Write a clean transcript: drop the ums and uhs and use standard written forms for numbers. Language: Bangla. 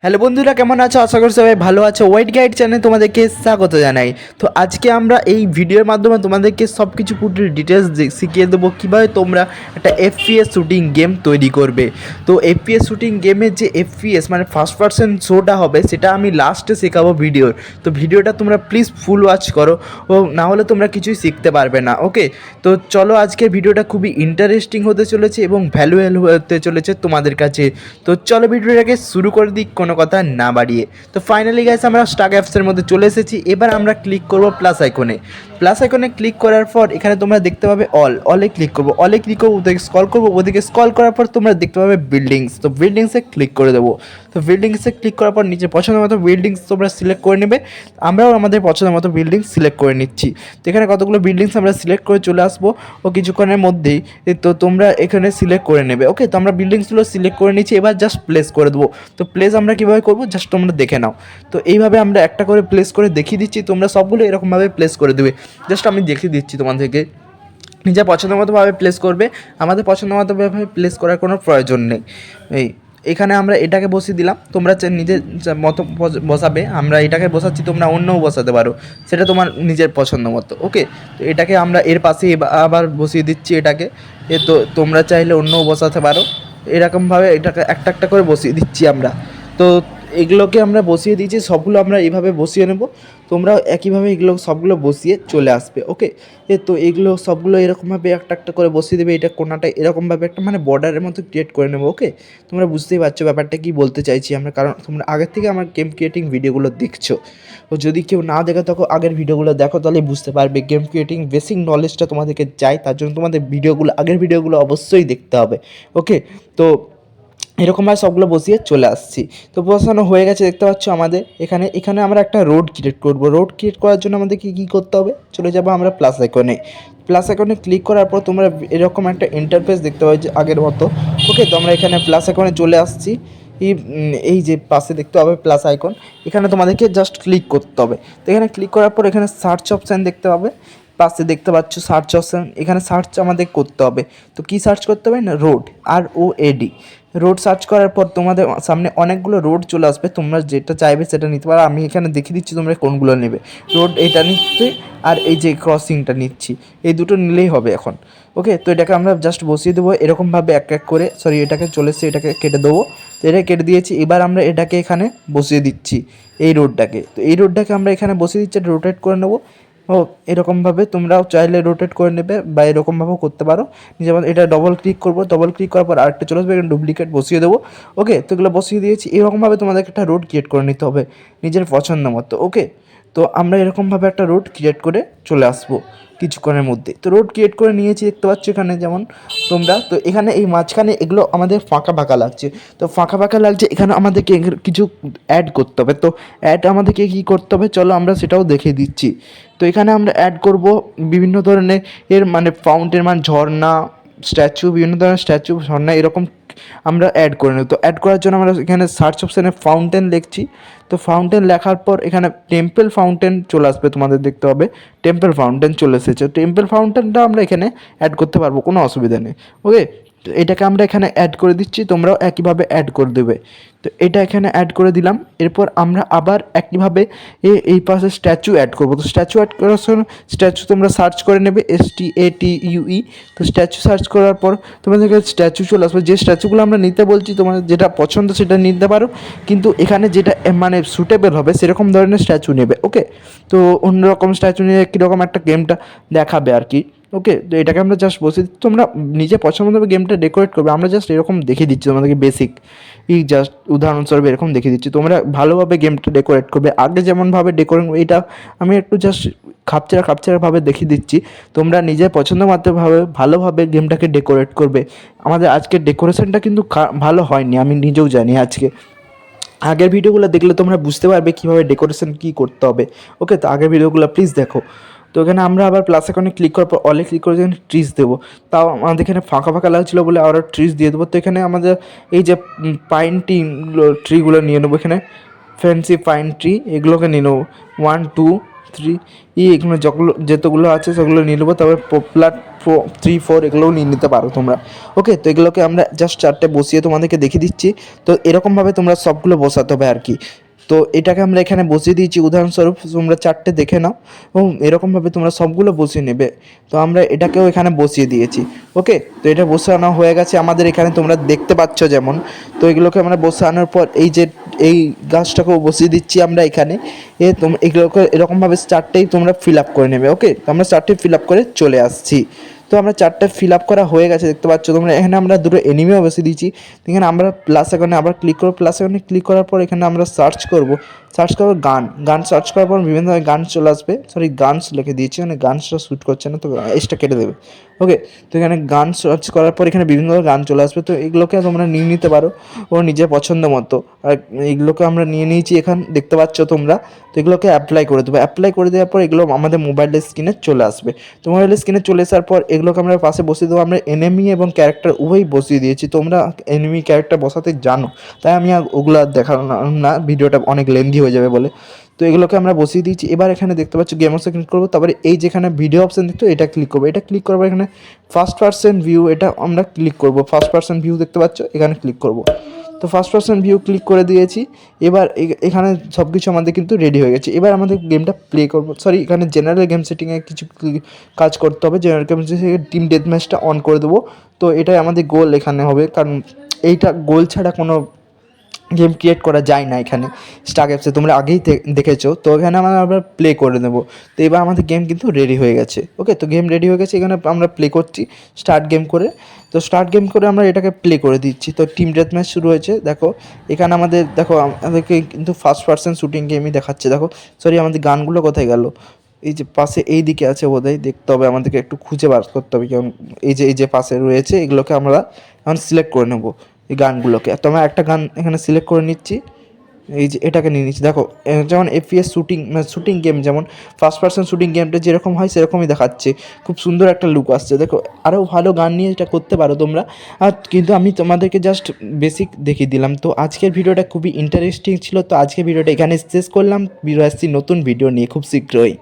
হ্যালো বন্ধুরা, কেমন আছো? আশা করি সবাই ভালো আছো। ওয়াইড গাইড চ্যানেলে তোমাদেরকে স্বাগত জানাই। তো আজকে আমরা এই ভিডিওর মাধ্যমে তোমাদেরকে সব কিছু পুরো ডিটেলস শিখিয়ে দেবো কীভাবে তোমরা একটা এফপিএস শুটিং গেম তৈরি করবে। তো এফপিএস শুটিং গেমের যে এফপিএস মানে ফার্স্ট পার্সন শোটা হবে সেটা আমি লাস্টে শেখাবো ভিডিওর। তো ভিডিওটা তোমরা প্লিজ ফুল ওয়াচ করো, ও না হলে তোমরা কিছুই শিখতে পারবে না। ওকে, তো চলো আজকের ভিডিওটা খুবই ইন্টারেস্টিং হতে চলেছে এবং ভ্যালুয়েবল হতে চলেছে তোমাদের কাছে। তো চলো ভিডিওটাকে শুরু করে দিই কোনো কথা না বাড়িয়ে। তো ফাইনালি গাইস আমরা স্টাক অ্যাপসের মধ্যে চলে এসেছি। এবার আমরা ক্লিক করব প্লাস আইকনে। প্লাস আইকনে ক্লিক করার পর এখানে তোমরা দেখতে পাবে অলে ক্লিক করবো। অলে ক্লিক করবো, ওদিকে স্ক্রল করবো, ওদিকে স্ক্রল করার পর তোমরা দেখতে পাবে বিল্ডিংস। তো বিল্ডিংসে ক্লিক করে দেবো। তো বিল্ডিংসে ক্লিক করার পর নিচে পছন্দ মতো বিল্ডিংস তোমরা সিলেক্ট করে নেবে। আমরাও আমাদের পছন্দ মতো বিল্ডিংস সিলেক্ট করে নিচ্ছি। তো এখানে কতগুলো বিল্ডিংস আমরা সিলেক্ট করে চলে আসবো ও কিছুক্ষণের মধ্যেই। তো তোমরা এখানে সিলেক্ট করে নেবে। ওকে, তো আমরা বিল্ডিংসগুলো সিলেক্ট করে নিচ্ছি। এবার জাস্ট প্লেস করে দেবো। তো প্লেস আমরা কীভাবে করবো জাস্ট তোমরা দেখে নাও। তো এইভাবে আমরা একটা করে প্লেস করে দেখিয়ে দিচ্ছি, তোমরা সবগুলো এরকমভাবে প্লেস করে দেবে। জাস্ট আমি দেখিয়ে দিচ্ছি তোমাদেরকে, নিজের পছন্দ মতোভাবে প্লেস করবে। আমাদের পছন্দ মতোভাবে প্লেস করার কোনো প্রয়োজন নেই। এখানে আমরা এটাকে বসিয়ে দিলাম, তোমরা নিজের মতো বসাবে। আমরা এটাকে বসাচ্ছি, তোমরা অন্যও বসাতে পারো, সেটা তোমার নিজের পছন্দ মতো। ওকে, তো এটাকে আমরা এর পাশে আবার বসিয়ে দিচ্ছি এটাকে। তো তোমরা চাইলে অন্যও বসাতে পারো। এরকমভাবে এটাকে একটা একটা করে বসিয়ে দিচ্ছি আমরা। তো এগুলোকে আমরা বসিয়ে দিয়েছি, সবগুলো আমরা এইভাবে বসিয়ে নেব। তোমরা একইভাবে এগুলো সবগুলো বসিয়ে চলে আসবে। ওকে, তো এগুলো সবগুলো এরকমভাবে একটা একটা করে বসিয়ে দেবে। এটা কোনাটা এরকমভাবে একটা মানে বর্ডারের মতো ক্রিয়েট করে নেবো। ওকে, তোমরা বুঝতেই পারছো ব্যাপারটা কী বলতে চাইছি আমরা, কারণ তোমরা আগের থেকে আমার গেম ক্রিয়েটিং ভিডিওগুলো দেখছো। তো যদি কেউ না দেখে থাকো আগের ভিডিওগুলো দেখো, তাহলে বুঝতে পারবে গেম ক্রিয়েটিং বেসিক নলেজটা তোমাদেরকে চাই। তার জন্য তোমাদের ভিডিওগুলো আগের ভিডিওগুলো অবশ্যই দেখতে হবে। ওকে, তো এরকমভাবে সবগুলো বসিয়ে চলে আসছি। তো বসানো হয়ে গেছে দেখতে পাচ্ছ আমাদের এখানে আমরা একটা রোড ক্রিয়েট করব। রোড ক্রিয়েট করার জন্য আমাদেরকে কী করতে হবে, চলে যাব আমরা প্লাস আইকনে। প্লাস আইকনে ক্লিক করার পর তোমরা এরকম একটা ইন্টারফেস দেখতে পাবে যে আগের মতো। ওকে, তো আমরা এখানে প্লাস আইকনে চলে আসছি। এই যে পাশে দেখতে হবে প্লাস আইকন, এখানে তোমাদেরকে জাস্ট ক্লিক করতে হবে। তো এখানে ক্লিক করার পর এখানে সার্চ অপশান দেখতে পাবে, পাশে দেখতে পাচ্ছ সার্চ অপশান। এখানে সার্চ আমাদের করতে হবে। তো কী সার্চ করতে হবে না, রোড, ROAD। রোড সার্চ করার পর তোমাদের সামনে অনেকগুলো রোড চলে আসবে, তোমরা যেটা চাইবে সেটা নিতে পারো। আমি এখানে দেখিয়ে দিচ্ছি তোমরা কোনগুলো নেবে। রোড এটা নিচ্ছে, আর এই যে ক্রসিংটা নিচ্ছি, এই দুটো নিলেই হবে এখন। ওকে, তো এটাকে আমরা জাস্ট বসিয়ে দেবো এরকমভাবে এক এক করে। সরি, এটাকে চলে এসছে, এটাকে কেটে দেবো। তো এটা কেটে দিয়েছি। এবার আমরা এটাকে এখানে বসিয়ে দিচ্ছি, এই রোডটাকে। তো এই রোডটাকে আমরা এখানে বসিয়ে দিচ্ছি, এটা রোটেট করে নেবো। ও এরকমভাবে তোমরাও চাইলে রোটেট করে নেবে বা এরকমভাবেও করতে পারো। যেমন এটা ডবল ক্লিক করবো, ডবল ক্লিক করার পর আরেকটা চলে আসবে, এখানে ডুপ্লিকেট বসিয়ে দেবো। ওকে, তো এগুলো বসিয়ে দিয়েছি। এরকমভাবে তোমাদেরকে একটা রোড ক্রিয়েট করে নিতে হবে নিজের পছন্দ মতো। ওকে, তো আমরা এরকমভাবে একটা রোড ক্রিয়েট করে চলে আসবো কিছুক্ষণের মধ্যে। তো রোড ক্রিয়েট করে নিয়েছি দেখতে পাচ্ছ এখানে যেমন তোমরা। তো এখানে এই মাঝখানে এগুলো আমাদের ফাঁকা ফাঁকা লাগছে। তো ফাঁকা ফাঁকা লাগছে, এখানে আমাদেরকে কিছু অ্যাড করতে হবে। তো অ্যাড আমাদেরকে কী করতে হবে চলো আমরা সেটাও দেখিয়ে দিচ্ছি। তো এখানে আমরা অ্যাড করব বিভিন্ন ধরনের মানে ফাউন্টেন, মানে ঝর্ণা, স্ট্যাচু, বিভিন্ন ধরনের স্ট্যাচু, ঝর্ণা এরকম আমরা অ্যাড করে নেব। তো অ্যাড করার জন্য আমরা এখানে সার্চ অপশানে ফাউন্টেন লিখছি। তো ফাউন্টেন লেখার পর এখানে টেম্পল ফাউন্টেন চলে আসবে, তোমাদের দেখতে হবে টেম্পল ফাউন্টেন চলে এসেছে। টেম্পল ফাউন্টেনটা আমরা এখানে অ্যাড করতে পারবো, কোনো অসুবিধা নেই। ওকে, তো এটাকে আমরা এখানে অ্যাড করে দিচ্ছি, তোমরাও একইভাবে অ্যাড করে দেবে। তো এটা এখানে অ্যাড করে দিলাম। এরপর আমরা আবার একইভাবে এই পাশে স্ট্যাচু অ্যাড করবো। তো স্ট্যাচু অ্যাড করার জন্য স্ট্যাচু তোমরা সার্চ করে নেবে, STATUE। তো স্ট্যাচু সার্চ করার পর তোমাদের কাছে স্ট্যাচু চলে আসবে। যে স্ট্যাচুগুলো আমরা নিতে বলছি তোমাদের যেটা পছন্দ সেটা নিতে পারো, কিন্তু এখানে যেটা মানে সুটেবল হবে সেরকম ধরনের স্ট্যাচু নেবে। ওকে, তো অন্যরকম স্ট্যাচু নিয়ে কীরকম একটা গেমটা দেখাবে আর কি। ওকে, তো এটাকে আমরা জাস্ট বসে তোমরা নিজে পছন্দ মতো গেমটা ডেকোরেট করবে। আমরা জাস্ট এরকম দেখিয়ে দিচ্ছি তোমাদেরকে, বেসিক জাস্ট উদাহরণস্বরূপ এরকম দেখিয়ে দিচ্ছি। তোমরা ভালোভাবে গেমটা ডেকোরেট করবে, আগে যেমনভাবে ডেকোরেট, এটা আমি একটু জাস্ট খাপছাড়াভাবে দেখিয়ে দিচ্ছি। তোমরা নিজের পছন্দ মতো ভালোভাবে গেমটাকে ডেকোরেট করবে। আমাদের আজকের ডেকোরেশনটা কিন্তু ভালো হয়নি, আমি নিজেও জানি। আজকে আগের ভিডিওগুলো দেখলে তোমরা বুঝতে পারবে কীভাবে ডেকোরেশন কী করতে হবে। ওকে, তো আগের ভিডিওগুলো প্লিজ দেখো। তো এখানে আমরা আবার প্লাস আইকনে ক্লিক করার পর অলে ক্লিক করে এখানে ট্রিজ দেবো। তাও আমাদের এখানে ফাঁকা ফাঁকা লাগছিলো বলে আরও ট্রিজ দিয়ে দেবো। তো এখানে আমাদের এই যে পাইন ট্রিগুলো নিয়ে নেবো, এখানে ফ্যান্সি পাইন ট্রি এগুলোকে নিয়ে নেবো 1 2 3 এখানে যতগুলো আছে সেগুলো নিয়ে নেবো। তারপর পপুলার 3 4 এগুলোও নিয়ে নিতে পারো তোমরা। ওকে, তো এগুলোকে আমরা জাস্ট 4টে বসিয়ে তোমাদেরকে দেখিয়ে দিচ্ছি। তো এরকমভাবে তোমরা সবগুলো বসাতে হবে আর কি। তো এটাকে আমরা এখানে বসিয়ে দিয়েছি, উদাহরণস্বরূপ তোমরা 4টে দেখে নাও এবং এরকমভাবে তোমরা সবগুলো বসিয়ে নেবে। তো আমরা এটাকেও এখানে বসিয়ে দিয়েছি। ওকে, তো এটা বসানো হয়ে গেছে আমাদের এখানে, তোমরা দেখতে পাচ্ছ যেমন। তো এগুলোকে আমরা বসানোর পর এই গাছটাকেও বসিয়ে দিচ্ছি আমরা এখানে। এগুলোকে এরকমভাবে 4টেই তোমরা ফিল আপ করে নেবে। ওকে, তো আমরা 4টে ফিল আপ করে চলে আসছি। তো আমরা 4টে ফিল আপ করা হয়ে গেছে, দেখতে পাচ্ছ তোমরা। এখানে আমরা দুটো এনিমিও বসিয়ে দিয়েছি। এখানে আমরা প্লাস আইকনে আবার ক্লিক করবো, প্লাস আইকনে ক্লিক করার পর এখানে আমরা সার্চ করবো গান সার্চ করার পর বিভিন্ন ধরনের গান চলে আসবে। সরি, গানস লিখে দিয়েছি, মানে গানসটা শ্যুট করছে না, তো এসটা কেটে দেবে। ওকে, তো এখানে গান সার্চ করার পর এখানে বিভিন্ন ধরনের গান চলে আসবে। তো এগুলোকে তোমরা নিয়ে নিতে পারো ও নিজের পছন্দ মতো। আর এগুলোকে আমরা নিয়ে নিয়েছি, এখানে দেখতে পাচ্ছ তোমরা। তো এগুলোকে অ্যাপ্লাই করে দেবো। অ্যাপ্লাই করে দেওয়ার পর এগুলো আমাদের মোবাইলের স্ক্রিনে চলে আসবে। তো মোবাইলের স্ক্রিনে চলে আসার পর এগুলোকে আমরা পাশে বসিয়ে দেবো। আমরা এনিমি এবং ক্যারেক্টার উভয়ই বসিয়ে দিয়েছি। তোমরা এনিমি ক্যারেক্টার বসাতে জানো, তাই আমি ওগুলো আর দেখালাম না, ভিডিওটা অনেক লেন্দি হয়ে যাবে বলে। তো এগুলোকে আমরা বসিয়ে দিয়েছি। এবার এখানে দেখতে পাচ্ছ গেম অপশন ক্লিক করবো, তারপরে এই যেখানে ভিডিও অপশন দেখতো এটা ক্লিক করবো। এটা ক্লিক করবো, এখানে ফার্স্ট পার্সন ভিউ এটা আমরা ক্লিক করবো। ফার্স্ট পার্সন ভিউ দেখতে পাচ্ছ, এখানে ক্লিক করবো। তো ফার্স্ট পার্সন ভিউ ক্লিক করে দিয়েছি। এবার এখানে সব কিছু আমাদের কিন্তু রেডি হয়ে গেছে। এবার আমাদের গেমটা প্লে করবো। সরি, এখানে জেনারেল গেম সেটিংয়ে কিছু কাজ করতে হবে। জেনারেল গেম সেটিংয়ে টিম ডেথ ম্যাচটা অন করে দেবো। তো এটাই আমাদের গোল এখানে হবে, কারণ এইটা গোল ছাড়া কোনো গেম ক্রিয়েট করা যায় না এখানে স্টার অ্যাপসে, তোমরা আগেই দেখেছো। তো এখানে আমরা আবার প্লে করে দেবো। তো এবার আমাদের গেম কিন্তু রেডি হয়ে গেছে। ওকে, তো গেম রেডি হয়ে গেছে, এখানে আমরা প্লে করছি স্টার্ট গেম করে। তো স্টার্ট গেম করে আমরা এটাকে প্লে করে দিচ্ছি। তো টিম ডেথ ম্যাচ শুরু হয়েছে, দেখো এখানে আমাদেরকে কিন্তু ফার্স্ট পার্সন শুটিং গেমই দেখাচ্ছে। দেখো, সরি, আমাদের গানগুলো কোথায় গেল? এই যে পাশে এই দিকে আছে বোধহয়, দেখতে হবে আমাদেরকে, একটু খুঁজে বার করতে হবে। কারণ এই যে পাশে রয়েছে, এগুলোকে আমরা এখন সিলেক্ট করে নেবো এই গানগুলোকে। তো আমরা একটা গান এখানে সিলেক্ট করে নিচ্ছি, এই যে এটাকে নিয়ে নিচ্ছি। দেখো, যেমন এফপিএস শুটিং গেম, যেমন ফার্স্ট পার্সন শুটিং গেমটা যেরকম হয় সেরকমই দেখাচ্ছে। খুব সুন্দর একটা লুক আসছে। দেখো, আরও ভালো গান নিয়ে এটা করতে পারো তোমরা। আর কিন্তু আমি তোমাদেরকে জাস্ট বেসিক দেখিয়ে দিলাম। তো আজকের ভিডিওটা খুবই ইন্টারেস্টিং ছিল। তো আজকের ভিডিওটা এখানে শেষ করলাম। আসছি নতুন ভিডিও নিয়ে খুব শীঘ্রই।